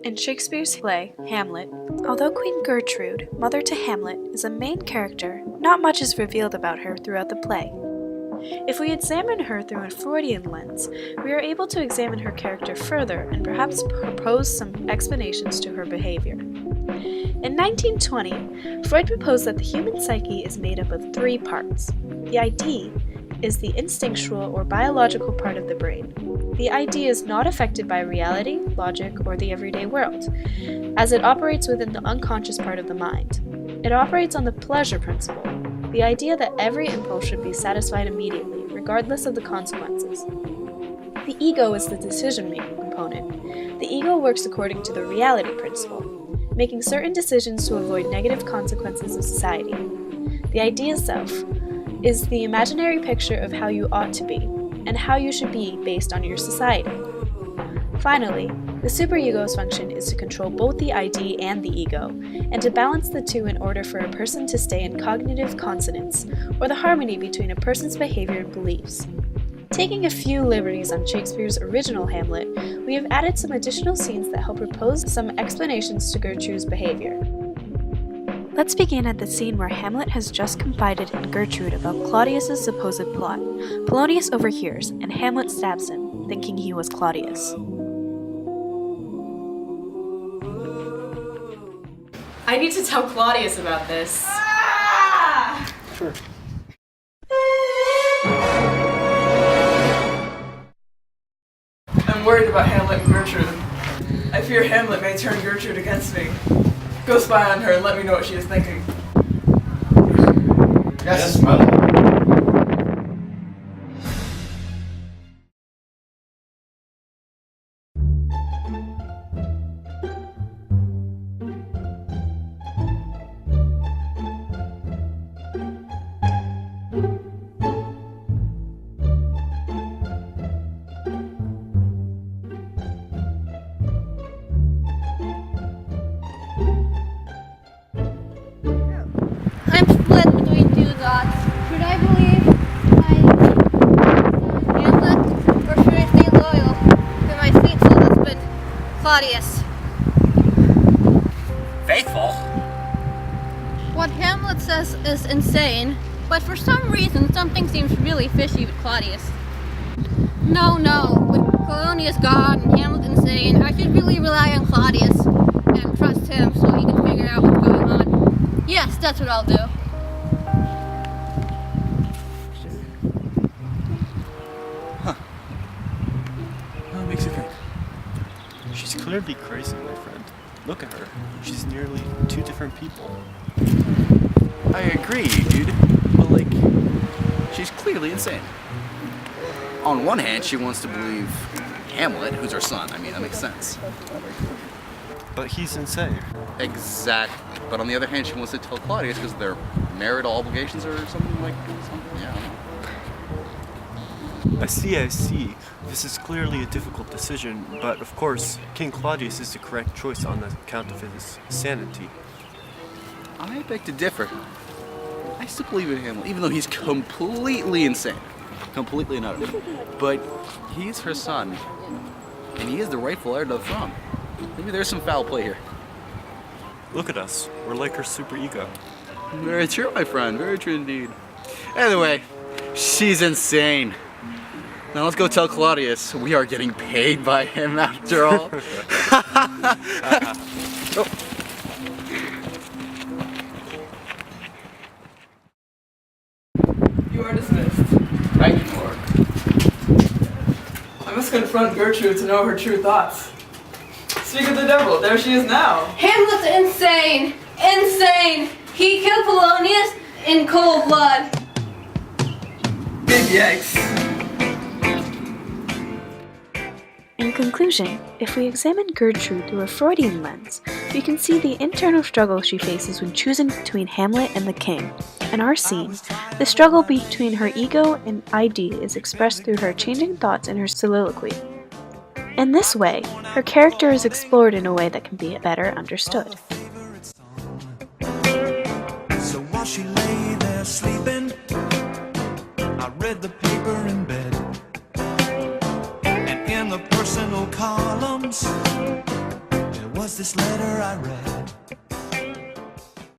In Shakespeare's play, Hamlet, although Queen Gertrude, mother to Hamlet, is a main character, not much is revealed about her throughout the play. If we examine her through a Freudian lens, we are able to examine her character further and perhaps propose some explanations to her behavior. In 1920, Freud proposed that the human psyche is made up of three parts. The idea is the instinctual or biological part of the brain. The idea is not affected by reality, logic, or the everyday world, as it operates within the unconscious part of the mind. It operates on the pleasure principle, the idea that every impulse should be satisfied immediately, regardless of the consequences. The ego is the decision-making component. The ego works according to the reality principle, making certain decisions to avoid negative consequences of society. The idea self is the imaginary picture of how you ought to be, and how you should be based on your society. Finally, the superego's function is to control both the ID and the ego, and to balance the two in order for a person to stay in cognitive consonance, or the harmony between a person's behavior and beliefs. Taking a few liberties on Shakespeare's original Hamlet, we have added some additional scenes that help propose some explanations to Gertrude's behavior. Let's begin at the scene where Hamlet has just confided in Gertrude about Claudius's supposed plot. Polonius overhears, and Hamlet stabs him, thinking he was Claudius. I need to tell Claudius about this. Sure. I'm worried about Hamlet and Gertrude. I fear Hamlet may turn Gertrude against me. Go spy on her and let me know what she is thinking. Yes, mother. I'm split between two thoughts. Should I believe Hamlet, or should I stay loyal to my faithful husband, Claudius? Faithful? What Hamlet says is insane, but for some reason something seems really fishy with Claudius. No, with Polonius gone and Hamlet insane, I should really rely on Claudius and trust him so he can figure out what's going on. Yes, that's what I'll do. What makes you think? She's clearly crazy, my friend. Look at her. She's nearly two different people. I agree, dude. But, she's clearly insane. On one hand, she wants to believe Hamlet, who's her son. I mean, that makes sense. But he's insane. Exactly. But on the other hand, she wants to tell Claudius because of their marital obligations or something like something. Yeah, I don't know. I see. This is clearly a difficult decision, but of course, King Claudius is the correct choice on account of his sanity. I beg to differ. I still believe in Hamlet, even though he's completely insane. Completely and utterly. But he's her son, and he is the rightful heir to the throne. Maybe there's some foul play here. Look at us. We're like her superego. Very true, my friend. Very true indeed. Anyway, she's insane. Now let's go tell Claudius we are getting paid by him after all. Oh. You are dismissed. Thank you, Lord. I must confront Gertrude to know her true thoughts. Speak of the devil, there she is now. Hamlet's insane! Insane! He killed Polonius in cold blood. Big yikes. In conclusion, if we examine Gertrude through a Freudian lens, we can see the internal struggle she faces when choosing between Hamlet and the king. In our scene, the struggle between her ego and ID is expressed through her changing thoughts in her soliloquy. In this way, her character is explored in a way that can be better understood. So while she lay there sleeping, I read the paper in bed. And in the personal columns, there was was this letter I read.